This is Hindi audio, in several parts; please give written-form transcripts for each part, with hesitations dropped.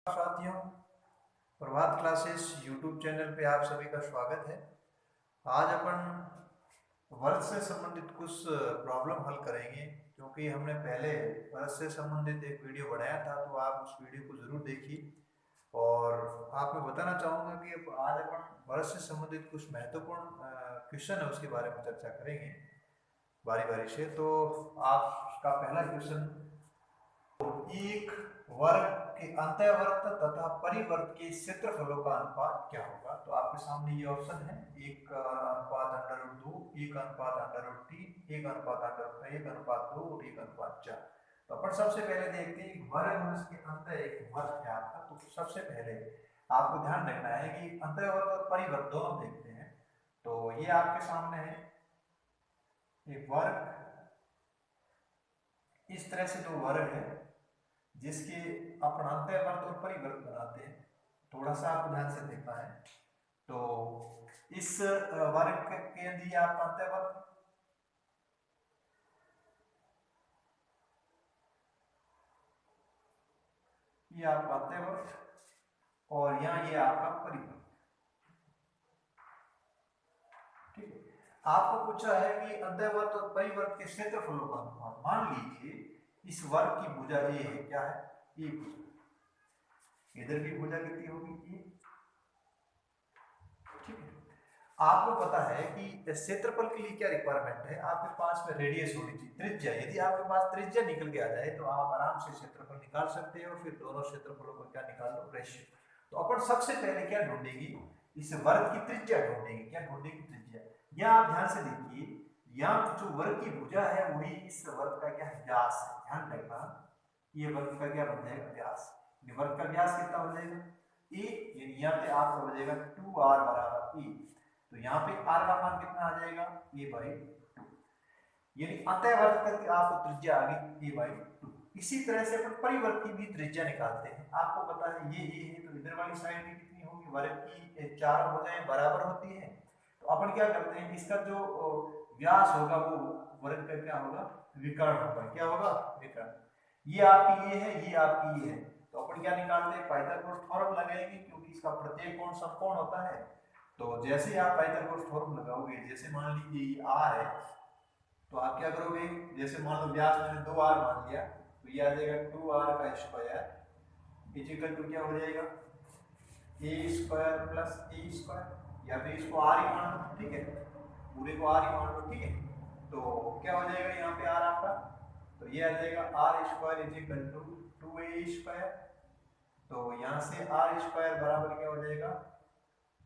साथियों, प्रभात क्लासेस यूट्यूब चैनल पे आप सभी का स्वागत है। आज अपन वर्ग से संबंधित कुछ प्रॉब्लम हल करेंगे, क्योंकि हमने पहले वर्ग से संबंधित एक वीडियो बनाया था, तो आप उस वीडियो को जरूर देखिए। और आपको बताना चाहूँगा कि आज अपन वर्ग से संबंधित कुछ महत्वपूर्ण क्वेश्चन है उसके बारे में चर्चा करेंगे बारी बारी से। तो आपका पहला क्वेश्चन, एक वर्ग के अंतःवर्त तथा परिवर्त के क्षेत्रफलों का अनुपात क्या होगा। तो आपके सामने ये ऑप्शन है, एक अनुपात √2, एक अनुपात √3, एक अनुपात एक अनुपात 2 और एक अनुपात 4। तो अपन सबसे पहले देखते हैं एक वर्ग और इसके अंत एक वर्ग है आपका। तो सबसे पहले आपको ध्यान रखना है कि अंतःवर्त और परिवर्त दोनों देखते हैं। तो ये आपके सामने है एक वर्ग, इस तरह से दो वर्ग है जिसके अपन अंतःवर्त और परिवर्त बनाते हैं। थोड़ा सा आपको ध्यान से देखना है। तो इस वर्ग के अंदर आप अंतःवर्त, ये आपका अंतःवर्त और यहाँ ये आपका परिवर्त। ठीक है, आपको पूछा है कि अंतःवर्त और परिवर्त के क्षेत्रफलों का अनुपात। मान लीजिए इस वर्ग की भुजा ये है, क्या है, ये भुजा। इधर की भुजा कितनी होगी, ये। ठीक है, आपको पता है कि क्षेत्रफल के लिए क्या रिक्वायरमेंट है, आपके पास में रेडियस होनी चाहिए, त्रिज्या। यदि आपके पास त्रिज्या निकल के आ जाए तो आप आराम से क्षेत्रफल निकाल सकते हो। फिर दोनों क्षेत्रफलों को क्या निकाल लो, रेशियो। तो अपन सबसे पहले क्या ढूंढेगी, इस वर्ग की त्रिज्या ढूंढेगी। क्या ढूंढेगी, त्रिज्या। या आप ध्यान से देखिए, यहाँ जो वर्ग की भुजा है वही इस वर्ग का क्या है, व्यास है। ध्यान रखना, ये वर्ग का क्या बन जाएगा, व्यास। ये वर्ग का व्यास कितना हो जाएगा, ए। यानी यहाँ पे आपका हो जाएगा 2r बराबर ए। तो यहाँ पे r का मान कितना आ जाएगा, a/2। यानी अंतःवर्त करके आपको त्रिज्या आ गई a/2। इसी तरह से अपन परिवर्त की भी त्रिज्या निकालते हैं। आपको पता है ये है, तो इधर वाली साइड में कितनी होगी, वर्ग की चार भुजाएं बराबर होती है। तो अपन क्या करते हैं, इसका जो व्यास होगा वो वर्ग का क्या होगा, विकर्ण होगा। क्या होगा, विकर्ण। ये आपकी ये है, ये आपकी ये है। तो अपन क्या निकालते हैं, पाइथागोरस थ्योरम लगाएंगे, क्योंकि इसका प्रत्येक कोण समकोण होता है। तो जैसे ही आप पाइथागोरस थ्योरम लगाओगे, जैसे मान लीजिए ये r है, तो आप क्या करोगे, जैसे मान लो व्यास मैंने 2r मान लिया, तो ये आ जाएगा 2r का स्क्वायर इक्वल टू क्या हो जाएगा, a² प्लस a²। या फिर इसको r ही मान लो, ठीक है, पूरे को r ही मान लो, ठीक है। तो क्या हो जाएगा यहाँ पे r आपका, तो ये आ जाएगा r² इक्वल टू 2a²। तो यहाँ से r² बराबर क्या हो जाएगा,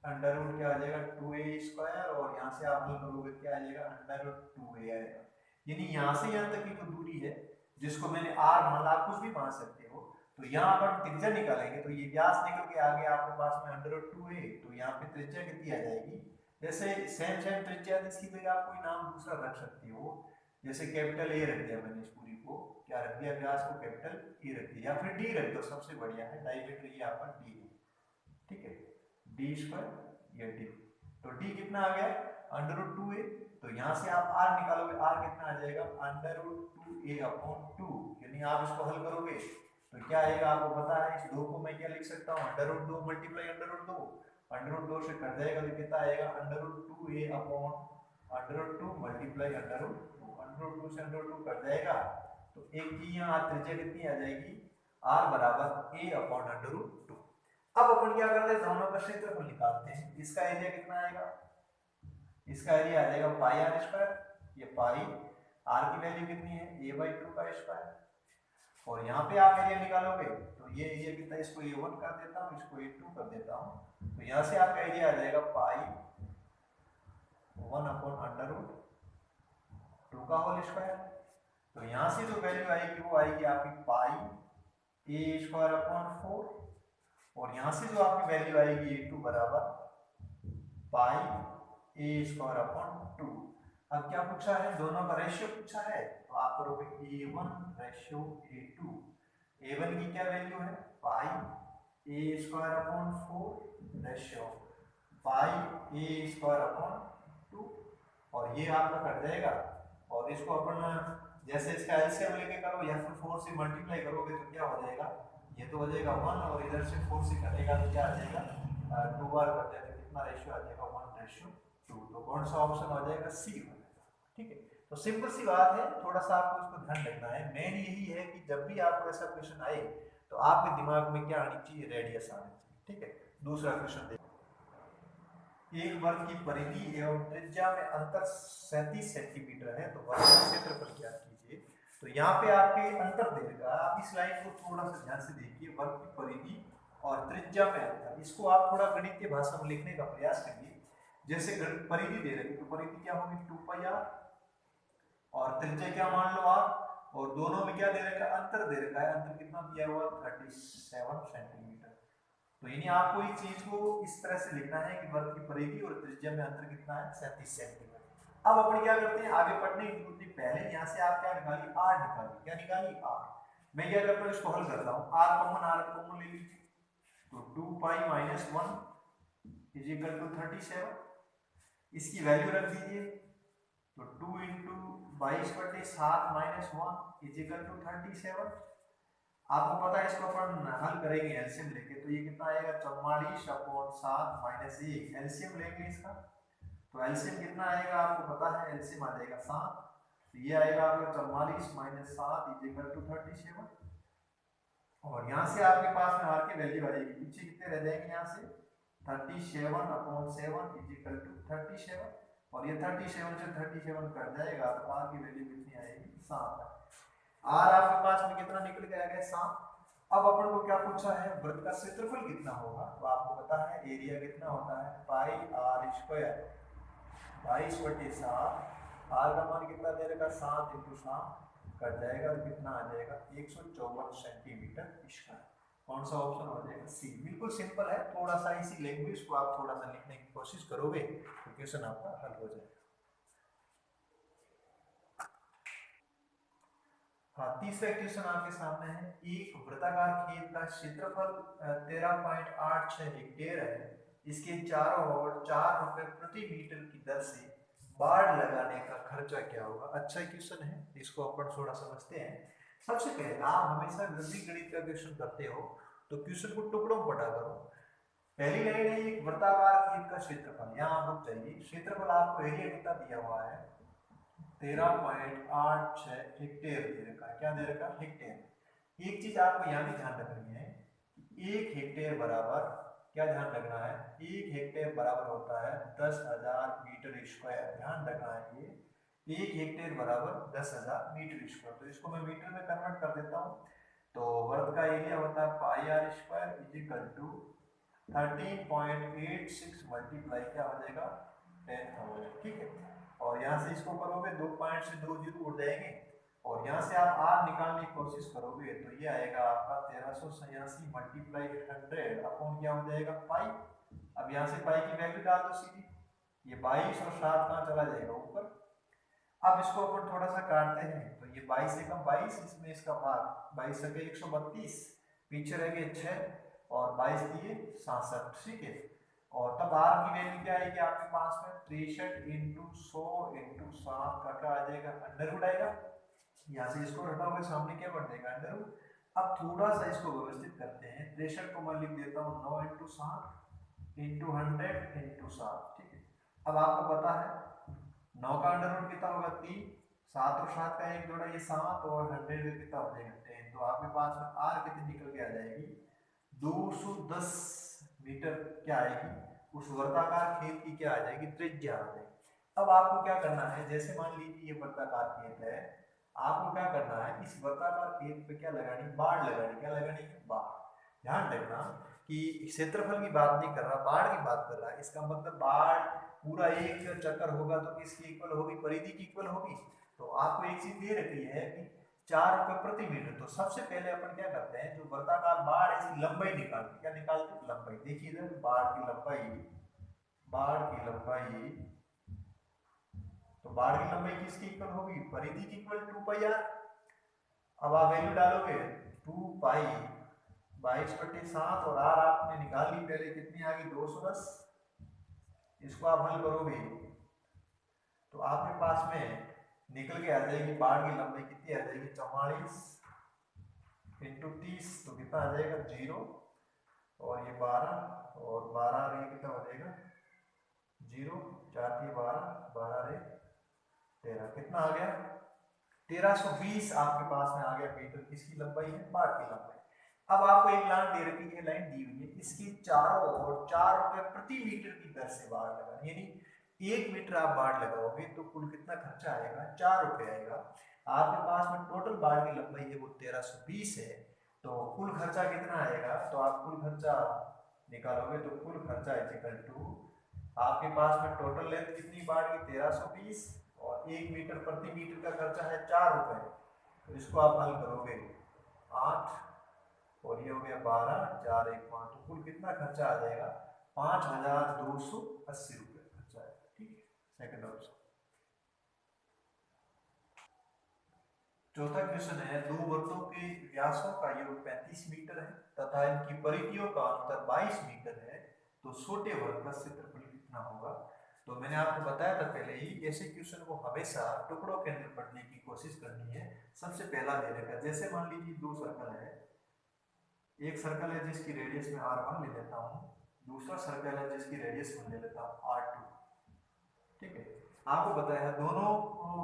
अंडर रूट क्या आ जाएगा, 2a²। और यहाँ से आप हल करोगे क्या आ जाएगा, अंडर रूट 2a आएगा। यानी यहाँ से यहाँ तक की जो दूरी है, जिसको मैंने r मान, आप कुछ भी मान सकते हो। तो यहाँ पर त्रिज्या निकालेंगे, तो ये व्यास निकल के आ गया आपके पास में अंडर रूट 2a। तो यहाँ पे त्रिज्या कितनी आ जाएगी, जैसे सेम सेम त्रिज्या, इसकी जगह आप कोई नाम दूसरा रख सकते हो। जैसे कैपिटल A रख दिया मैंने, इस पूरी को क्या रख दिया, व्यास को कैपिटल A रख दिया, या फिर D रख दो, सबसे बढ़िया है, डायमीटर ये आपका D है, ठीक है, d², ये d। तो d कितना आ गया, अंडर रूट 2a। तो यहाँ से आप r निकालोगे, r कितना आ जाएगा, अंडर रूट 2a/2। यानी आप इसको हल करोगे तो क्या आएगा, आपको पता है, इस 2 को मैं क्या लिख सकता हूँ, under root 2 multiply under root 2। Under root 2 से कट जाएगा तो कितना आएगा, under root 2a/√2 multiply under root 2। Under root 2 से अंडर रूट 2 कट जाएगा, तो एक की यहाँ त्रिज्या कितनी आ जाएगी, r बराबर a/√2। अब अपन क्या करते हैं, दोनों का क्षेत्रफल निकालते हैं। इसका एरिया कितना आएगा, इसका एरिया आ जाएगा πr²। ये पाई, r की वैल्यू कितनी है, a/2 का स्क्वायर। और यहाँ पे आप एरिया निकालोगे तो ये एरिया कितना, इसको a1 कर देता हूँ, इसको a2 कर देता हूँ। तो यहाँ से आपका एरिया आ जाएगा π1/√2 का होल स्क्वायर। तो यहाँ से जो वैल्यू आएगी वो आएगी आपकी πa²/4। और यहाँ से जो आपकी वैल्यू आएगी a2 बराबर πa²/2। अब क्या पूछा है, दोनों का रेशियो पूछा है, तो आप करोगे a1:a2। a1 की क्या वैल्यू है, πa²/4 रेशियो πa²/2। और ये आपका कट जाएगा, और इसको अपन जैसे इसका एलसीएम लेके करो या फिर 4 से मल्टीप्लाई करोगे तो क्या हो जाएगा, ये तो हो जाएगा 1 और इधर से 4 से कटेगा तो क्या आ जाएगा 2 बार करते हैं तो कितना रेशियो आ जाएगा 1:2। तो कौन सा ऑप्शन आ जाएगा सी हो जाएगा। ठीक है, तो सिंपल सी बात है, थोड़ा सा आपको इसको ध्यान रखना है। मेन यही है कि जब भी आपको ऐसा क्वेश्चन आए तो आपके दिमाग में क्या आनी चाहिए, रेडियस आनी चाहिए। ठीक है, दूसरा क्वेश्चन देखिए, एक वर्ग की परिधि एवं त्रिज्या में अंतर 37 सेंटीमीटर है, तो वर्ग का क्षेत्रफल ज्ञात कीजिए। तो यहाँ पे आपके अंतर दे रखा है, आप इस लाइन को थोड़ा सा ध्यान से देखिए, वर्ग की परिधि और त्रिज्या में अंतर, इसको आप थोड़ा गणित की भाषा में लिखने का प्रयास करिए। जैसे परिधि दे रखी, तो परिधि क्या होगी 2πr, और त्रिज्या क्या मान लो r, और दोनों में क्या दे रखा है, अंतर दे रखा है। अंतर कितना दिया हुआ 37 सेंटीमीटर। तो यानी आपको इस चीज को इस तरह से लिखना है कि वर्ग की परिधि और त्रिज्या में अंतर कितना है 37 सेंटीमीटर। अब अपन क्या करते हैं, आगे बढ़ने की पहले यहाँ से आप क्या निकालिए, r निकालिए। क्या निकालिए, r। मैं क्या करता हूँ, इसको हल करता हूँ, r कॉमन ले लीजिए। तो 2π - 1 = 37, इसकी वैल्यू रख दीजिए। तो 2 × 22/7 - 1 = 37। आपको पता है इसको अपन हल करेंगे एलसीएम लेके, तो ये कितना आएगा 44/7 - 1। एलसीएम लेंगे इसका, तो एलसीएम कितना आएगा आपको पता है, एलसीएम आ जाएगा 7। तो ये आएगा आपका 44 - 7 = 37। और यहाँ से आपके पास में आर की वैल्यू आएगी, पीछे कितने रह जाएंगे, यहाँ से 37/7 = 37, और ये 37 से 37 कट जाएगा तो आर की वैल्यू कितनी आएगी, 7। आर आपके पास में कितना निकल के आ गया, 7। अब अपन को क्या पूछा है, वृत्त का क्षेत्रफल कितना होगा। तो आपको पता है एरिया कितना होता है, πr², 22/7। आर का मान कितना दे रखा, 7 × 7 कट जाएगा तो कितना आ जाएगा 154 सेंटीमीटर²। कौन सा ऑप्शन हो जाएगा, सी। बिल्कुल सिंपल है, थोड़ा सा इसी लैंग्वेज को आप थोड़ा सा लिखने की कोशिश करोगे तो क्वेश्चन आपका हल हो जाएगा। हाँ, तीसरा क्वेश्चन आपके सामने है, एक वृत्ताकार खेत का क्षेत्रफल 13.86 हेक्टेयर है। इसके चारों ओर 4 रुपए प्रति मीटर की दर से बाड़ लगाने का खर्चा क्या होगा। अच्छा क्वेश्चन है, इसको अपन थोड़ा समझते हैं। सबसे पहले आप हमेशा वृद्धि गणित का क्वेश्चन करते हो तो क्वेश्चन को टुकड़ों में बटा करो। पहली लाइन है, एक वृत्ताकार खेत का क्षेत्रफल, यहाँ आप रुक जाइए। क्षेत्रफल आपको एरिया कितना दिया हुआ है, 13.86 हेक्टेयर दे रखा है। क्या दे रखा है, हेक्टेयर। एक चीज आपको यहाँ भी ध्यान रखनी है, 1 हेक्टेयर बराबर, क्या ध्यान रखना है, 1 हेक्टेयर बराबर होता है 10,000 मीटर²। ध्यान रखना है, ये 1 हेक्टेयर बराबर 10,000 मीटर²। तो इसको मैं मीटर में कन्वर्ट कर देता हूँ। तो वर्ग का एरिया होता है πr² = 13.86 मल्टीप्लाई क्या हो जाएगा 10,000। ठीक है, और यहाँ से इसको करोगे 2 पॉइंट से 2 जीरो उड़ जाएंगे, और यहाँ से आप आर निकालने की कोशिश करोगे तो ये आएगा आपका 1386 × 100 अपॉन क्या हो जाएगा पाई। अब यहाँ से पाई की वैल्यू डाल दो सीधी, ये 22 और 7 कहाँ चला जाएगा ऊपर। अब इसको अपन थोड़ा सा काटते हैं, तो ये 22 से कम 22, इसमें इसका भाग 22 से 132, पीछे रह गए 6 और 22 दिए 67। ठीक है, और तब आर की वैल्यू क्या आएगी आपके पास में 63 × 100 × 7 का क्या आ जाएगा, अंडरवुड आएगा। यहाँ से इसको हटाओगे सामने क्या बन जाएगा, अंडरवुड। अब थोड़ा सा इसको व्यवस्थित करते हैं, 63 को मैं लिख देता हूँ 9 × 7 × 100 × 7। ठीक है, अब आपको पता है 9 का अंडरवुड कितना होगा 3, 7 और 7 का एक जोड़ा ये 7, और 100 का कितना हो जाएगा 10। तो आपके पास में आर कितनी निकल के आ जाएगी 210 मीटर क्या आएगी, उस वर्गाकार खेत की क्या आ जाएगी, त्रिज्या आ जाएगी। अब आपको क्या करना है, जैसे मान लीजिए ये वर्गाकार खेत है, आपको क्या करना है, इस वर्गाकार खेत पे क्या लगानी, बाढ़ लगानी। क्या लगानी है, बाढ़। ध्यान रखना कि क्षेत्रफल की बात नहीं कर रहा, बाढ़ की बात कर रहा है। इसका मतलब बाढ़ पूरा एक चक्कर होगा तो किसकी इक्वल होगी, परिधि की इक्वल होगी। तो आपको एक चीज दे रखी है कि 4 रुपए प्रति मीटर। तो सबसे पहले अपन क्या करते हैं, जो वर्गाकार बाढ़ है इसकी लंबाई निकालते। क्या निकालते हैं, लंबाई। देखिए इधर बाढ़ की लंबाई, बाढ़ की लंबाई, तो बाढ़ की लंबाई किसकी इक्वल होगी, परिधि की इक्वल 2πr। अब आप वैल्यू डालोगे 2π 22/7, और आर आपने निकाल ली पहले, कितनी आ गई 210। इसको आप हल करोगे तो आपके पास में निकल के आ जाएगी, बाढ़ की लंबाई कितनी आ जाएगी 44 इंटू 30 तो कितना आ जाएगा 0, और ये 12 और 12 रे कितना हो जाएगा 0, 4 3 12, 12 रे 13, कितना आ गया 1320 आपके पास में आ गया मीटर। किसकी लंबाई है, बाट की लंबाई। अब आपको एक लाइन दे रखी है, लाइन दी हुई है, इसकी चारों ओर 4 रुपए प्रति मीटर की दर से बाढ़ लगा, यानी 1 मीटर आप बाढ़ लगाओगे तो कुल कितना खर्चा आएगा 4 रुपए आएगा। आपके पास में टोटल बाढ़ की लंबाई है वो 1320 है, तो कुल खर्चा कितना आएगा, तो आप कुल खर्चा निकालोगे तो कुल खर्चा इक्वल टू आपके पास में टोटल लेंथ कितनी बाढ़ की 1320 और 1 मीटर प्रति मीटर का खर्चा है 4 रुपए, तो इसको आप हल करोगे 8 और ये हो गया 12, 4 1 5, तो कुल कितना खर्चा आ जाएगा 5280 रुपये खर्चा आएगा। ठीक है, सेकंड ऑप्शन। चौथा क्वेश्चन है, दो वृत्तों के व्यासों का योग 35 मीटर है तथा इनकी परिधियों का अंतर 22 मीटर है, तो छोटे वृत्त का क्षेत्रफल कितना होगा। तो मैंने आपको बताया था पहले ही, ऐसे क्वेश्चन को हमेशा टुकड़ों के अंदर पढ़ने की कोशिश करनी है। सबसे पहला दे रखा है, जैसे मान लीजिए दो सर्कल है, एक सर्कल है जिसकी रेडियस में r1 ले लेता हूँ, दूसरा सर्कल है जिसकी रेडियस में ले लेता हूँ r2। ठीक है, आपको बताया दोनों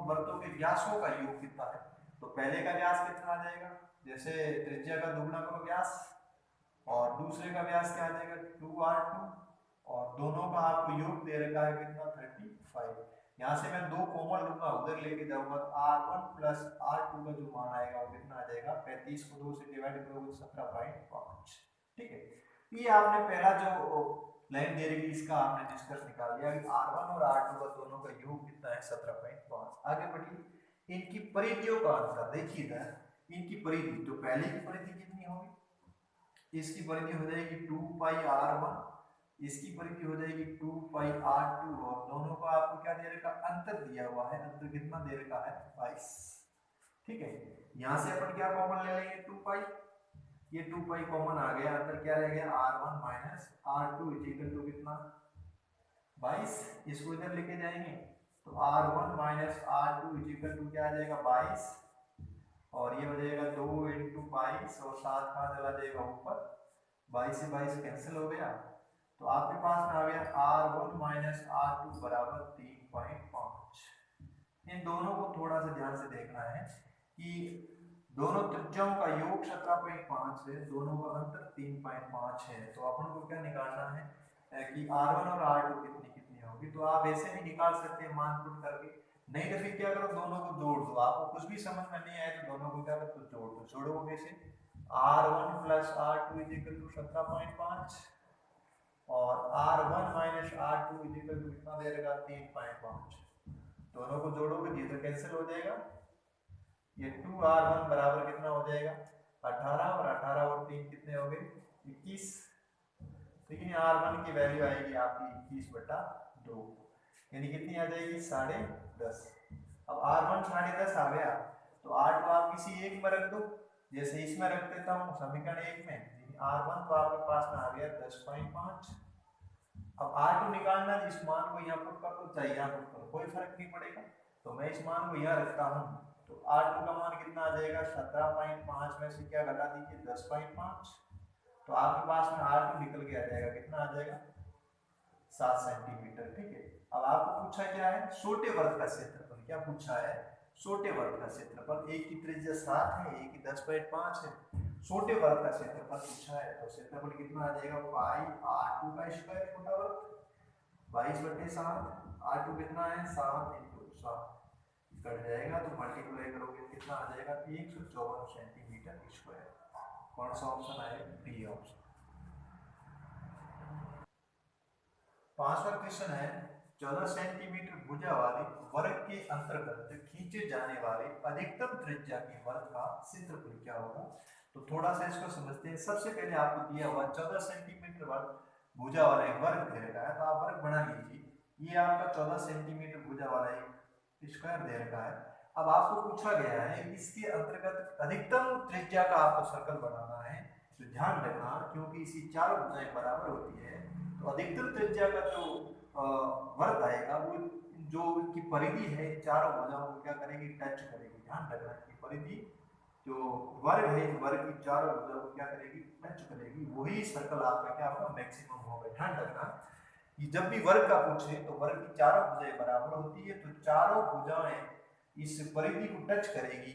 वृत्तों के व्यासों का योग कितना है, तो पहले का व्यास कितना आ जाएगा, जैसे त्रिज्या का दुगना करो व्यास, और दूसरे का व्यास क्या आ जाएगा 2r2, और दोनों का आपको योग दे रखा है कितना 35। यहाँ से मैं दो कॉमन लूंगा, उधर लेके जाऊंगा तो r1 प्लस r2 का जो मान आएगा वो कितना आ जाएगा 35 को 2 से डिवाइड करोगे 17.5। ठीक है, ये आपने पहला जो लाइन दे रही है इसका आपने निष्कर्ष निकाल लिया कि r1 और r2 का दोनों का योग कितना है 17.5। आगे बढ़िए, इनकी परिधियों का अंतर देखिए इधर, इनकी परिधि, तो पहले की परिधि कितनी होगी, इसकी परिधि हो जाएगी 2 पाई r1, इसकी परिधि हो जाएगी 2 पाई r2, और दोनों का आपको क्या दे रखा अंतर दिया हुआ है, अंतर कितना दे रखा है 22। ठीक है, यहां से अपन क्या कॉमन ले लेंगे 2 पाई, ये 2 पाई कॉमन आ गया, अंतर क्या रह गया r1 minus r2 equal to कितना 22। इसको इधर लेके जाएंगे तो r1 minus r2 equal to क्या आ जाएगा 22, और ये हो जाएगा 2 इंटू 22, और 7 कहाँ चला जाएगा ऊपर, 22 से 22 कैंसिल हो गया, तो आपके पास में आ गया r1 माइनस r2 बराबर 3.5। इन दोनों को थोड़ा सा ध्यान से देखना है कि दोनों त्रिज्याओं का योग 17.5 है, दोनों का अंतर 3.5 है, तो अपन को क्या निकालना है कि r1 और r2 कितनी कितनी होगी। तो आप ऐसे भी निकाल सकते हैं मान पुट करके, नहीं तो फिर क्या करो दोनों को जोड़ दो, आपको कुछ भी समझ में नहीं आए तो दोनों को क्या करो जोड़ दो। जोड़ो कैसे, r1 plus r2 equal to 17.5 और r1 minus r2 equal to कितना दे रहेगा 3.5, दोनों को जोड़ोगे ये तो कैंसिल हो जाएगा, ये 2r1 बराबर कितना हो जाएगा 18, और 18 और 3 कितने हो गए 21, तो ये r1 की वैल्यू आएगी आपकी 21/2, यानी कितनी आ जाएगी 10.5। अब r1 10.5 आ गया, तो r2 आप किसी एक में रख दो, जैसे इसमें रख देता हूँ समीकरण 1 में, r1 तो आपके पास में आ गया 10.5। अब r2 निकालना, इस मान को यहाँ पुट कर दो चाहे यहाँ पुट करो, कोई फर्क नहीं पड़ेगा, तो मैं इस मान को यहाँ रखता हूँ, तो r2 का मान कितना आ जाएगा 17.5 में से क्या घटा दीजिए 10.5, तो आपके पास में r2 निकल के आ जाएगा, कितना आ जाएगा 7 सेंटीमीटर। ठीक है, अब आपको पूछा क्या है छोटे वर्ग का क्षेत्रफल, क्या पूछा है छोटे वर्ग का क्षेत्रफल, एक की त्रिज्या 7 है, एक की 10.5 है, छोटे वर्ग का क्षेत्रफल पूछा है, तो क्षेत्रफल कितना आ जाएगा पाई r2 का स्क्वायर छोटा वर्ग 22/7, r2 कितना है 7 इंटू 7 कट जाएगा, तो मल्टीप्लाई करोगे कितना आ जाएगा 154 सेंटीमीटर स्क्वायर। कौन सा ऑप्शन आएगा, बी ऑप्शन। पांचवा क्वेश्चन है, 14 सेंटीमीटर भुजा वाले वर्ग के अंतर्गत खींचे जाने वाले अधिकतम त्रिज्या के वर्ग का क्षेत्रफल क्या होगा। तो थोड़ा सा इसको समझते हैं। सबसे पहले आपको दिया हुआ 14 सेंटीमीटर वर्ग भुजा वाला एक वर्ग दे रखा है, तो आप वर्ग बना लीजिए, ये आपका 14 सेंटीमीटर भुजा वाला एक स्क्वायर दे रखा है। अब आपको पूछा गया है इसके अंतर्गत अधिकतम त्रिज्या का आपको सर्कल बनाना है, तो ध्यान रखना क्योंकि इसी चारों भुजाएं बराबर होती है, तो अधिकतम त्रिज्या का जो वर्ग आएगा वो जो की परिधि है चारों भुजाओं को क्या करेगी टच करेगी। ध्यान रखना कि परिधि जो वर्ग है, वर्ग की चारों भुजाओं को क्या करेगी, टच करेगी, वही सर्कल आपका क्या होगा, मैक्सिमम होगा। ध्यान रखना कि जब भी वर्ग का पूछे तो वर्ग की चारों भुजाएं बराबर होती है, तो चारों भुजाएं इस परिधि को टच करेगी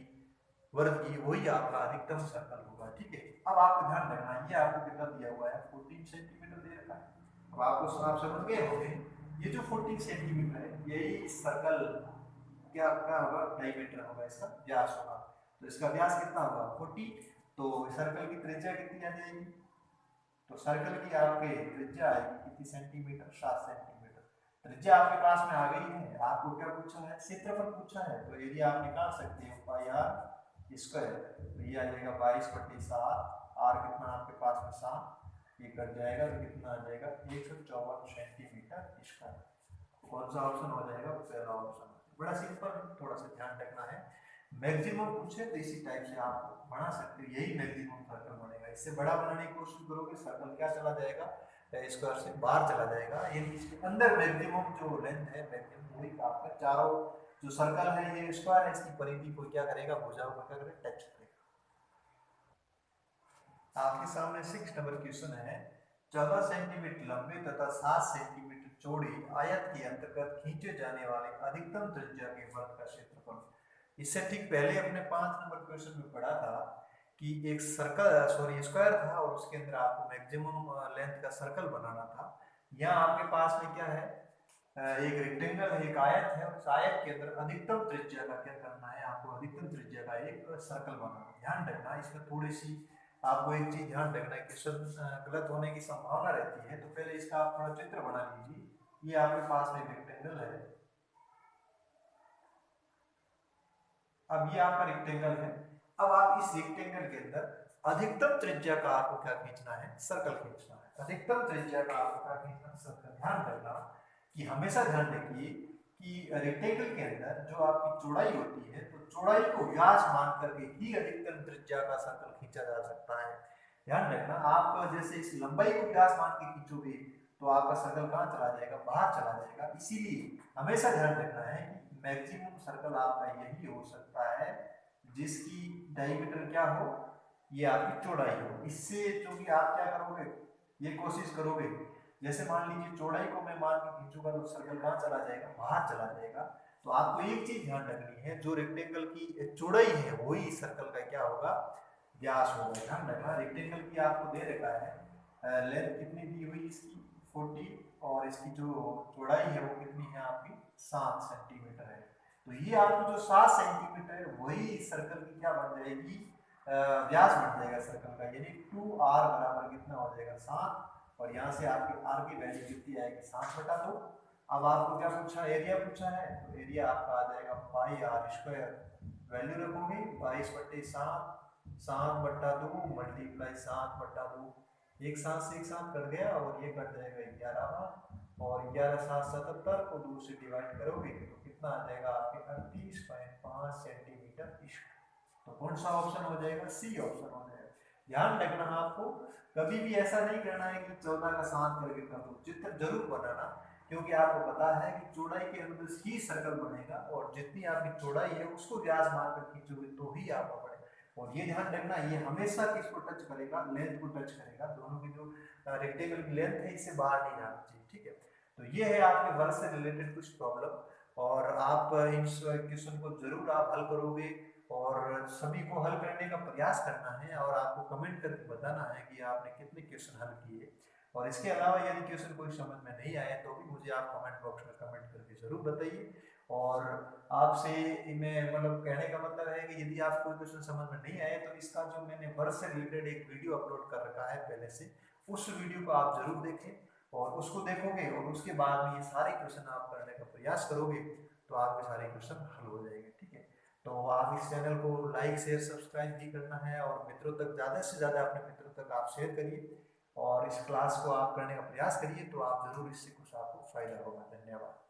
वर्ग की, वही आपका अधिकतम सर्कल होगा। ठीक है, अब आपको ध्यान रखना, ये आपको कितना दिया हुआ है, 14 सेंटीमीटर दे रखा है। अब आपको आप समझ गए होंगे, ये जो 14 सेंटीमीटर है यही सर्कल क्या क्या होगा, डायमीटर होगा, इसका व्यास होगा। तो इसका व्यास कितना होगा, 40। तो सर्कल की त्रिज्या कितनी आ जाएगी, तो सर्कल की आपके त्रिज्या आएगी कितनी सेंटीमीटर, 7 सेंटीमीटर। त्रिज्या आपके पास में आ गई है, आपको क्या पूछा है, क्षेत्रफल पूछा है, तो एरिया आप निकाल सकते हो, पाई आर स्क्वायर। तो ये आ जाएगा 22/7, आर कितना आपके पास में 7, ये कट जाएगा तो कितना आ जाएगा, 154 सेंटीमीटर स्क्वायर। कौन सा ऑप्शन हो जाएगा, पहला ऑप्शन। बड़ा सिंपल, थोड़ा सा ध्यान रखना है। मैक्सिमम पूछे तो इसी टाइप से आप बना सकते हो, यही मैक्सिमम सर्कल बनेगा। इससे बड़ा बनाने की कोशिश करोगे, सर्कल क्या चला जाएगा, स्क्वायर से बाहर चला जाएगा। ये इसके अंदर मैक्सिमम जो लेंथ है, मैक्सिमम वही आपका चारों जो सर्कल है, ये स्क्वायर है, इसकी परिधि को क्या करेगा, भुजाओं को क्या करेगा, टच करेगा। आपके सामने 6 नंबर क्वेश्चन है, 14 सेंटीमीटर लंबे तथा 7 सेंटीमीटर चौड़ी आयत के अंतर्गत खींचे जाने वाले अधिकतम त्रिज्या के वर्ग का क्षेत्रफल। इससे ठीक पहले अपने 5 नंबर क्वेश्चन में पढ़ा था कि एक सर्कल, सॉरी स्क्वायर था, और उसके अंदर आपको मैक्सिमम लेंथ का सर्कल बनाना था। यहाँ आपके पास में क्या है, एक रेक्टेंगल है, एक आयत है, और उस आयत के अंदर अधिकतम त्रिज्या का क्या करना है, आपको अधिकतम त्रिज्या का एक सर्कल बनाना है। ध्यान रखना, इसमें थोड़ी सी आपको एक चीज ध्यान रखना है, क्वेश्चन गलत होने की संभावना रहती है, तो पहले इसका आप थोड़ा चित्र बना लीजिए। ये आपके पास में रेक्टेंगल है, अब ये आपका रेक्टेंगल है। अब आप इस रेक्टेंगल के अंदर अधिकतम त्रिज्या का आपको क्या खींचना है, सर्कल खींचना है। अधिकतम त्रिज्या का आपको क्या खींचना है, सर्कल। ध्यान रखना कि हमेशा ध्यान रखिए कि रेक्टेंगल के अंदर जो आपकी चौड़ाई होती है, तो चौड़ाई को व्यास मान करके ही अधिकतम त्रिज्या का सर्कल खींचा जा सकता है। ध्यान रखना, आप जैसे इस लंबाई को व्यास मान के खींचोगे तो आपका सर्कल कहाँ चला जाएगा, बाहर चला जाएगा। इसीलिए हमेशा ध्यान रखना है कि मैक्सिमम सर्कल आपका यही हो सकता है जिसकी डायमीटर क्या हो, ये आपकी चौड़ाई हो। इससे क्योंकि आप क्या करोगे, ये कोशिश करोगे, जैसे मान लीजिए चौड़ाई को मैं मान के खींचूंगा तो सर्कल कहाँ चला जाएगा, बाहर चला जाएगा। तो आपको एक चीज ध्यान रखनी है, जो रेक्टेंगल की चौड़ाई है वही सर्कल का क्या होगा, व्यास होगा। ध्यान रखना, रेक्टेंगल की आपको दे रखा है लेंथ कितनी दी हुई इसकी 40, और इसकी जो चौड़ाई है वो कितनी है आपकी 7 सेंटीमीटर है। तो ये आपकी जो 7 सेंटीमीटर है वही सर्कल की क्या बन जाएगी, व्यास बन जाएगा सर्कल का, यानी 2r बराबर कितना हो जाएगा, 7। और यहाँ से आपकी r की वैल्यू कितनी आएगी, 7/2। अब आपको क्या पूछा, एरिया पूछा है, तो एरिया आपका आ जाएगा पाई आर स्क्वायर। वैल्यू रखोगे 22/7, 7/2 मल्टीप्लाई 7/2, एक साथ से एक साथ कट गया, और ये कट जाएगा 11, और 11×7 = 77 को 2 से डिवाइड करोगे तो कितना आ जाएगा आपके 38.5 सेंटीमीटर स्क्वायर। तो कौन सा ऑप्शन हो जाएगा, सी ऑप्शन हो जाएगा। ध्यान रखना, आपको कभी भी ऐसा नहीं करना है कि 14 का 7 करके कर दो, चित्र जरूर बनाना, क्योंकि आपको पता है कि चौड़ाई के अंदर ही सर्कल बनेगा, और जितनी आपकी चौड़ाई है उसको व्यास मानकर खींचोगे तो ही आपका बनेगा। और ये ध्यान रखना, ये हमेशा किसको टच करेगा, लेंथ को टच करेगा, दोनों की जो रेक्टेंगल की लेंथ है इससे बाहर नहीं जाना चाहिए। ठीक है, तो ये है आपके वर्ग से रिलेटेड कुछ प्रॉब्लम, और आप इस क्वेश्चन को जरूर आप हल करोगे, और सभी को हल करने का प्रयास करना है, और आपको कमेंट करके बताना है कि आपने कितने क्वेश्चन हल किए। और इसके अलावा यदि क्वेश्चन कोई समझ में नहीं आए तो भी मुझे आप कमेंट बॉक्स में कमेंट करके जरूर बताइए। और आपसे मैं मतलब कहने का मतलब है कि यदि आपको कोई क्वेश्चन समझ में नहीं आए तो इसका जो मैंने वर्ड से रिलेटेड एक वीडियो अपलोड कर रखा है पहले से, उस वीडियो को आप जरूर देखें, और उसको देखोगे और उसके बाद में ये सारे क्वेश्चन आप करने का प्रयास करोगे तो आपके सारे क्वेश्चन हल हो जाएंगे। ठीक है, तो आप इस चैनल को लाइक शेयर सब्सक्राइब भी करना है, और मित्रों तक ज़्यादा से ज़्यादा अपने मित्रों तक आप शेयर करिए, और इस क्लास को आप करने का प्रयास करिए, तो आप जरूर इससे कुछ आपको फायदा होगा। धन्यवाद।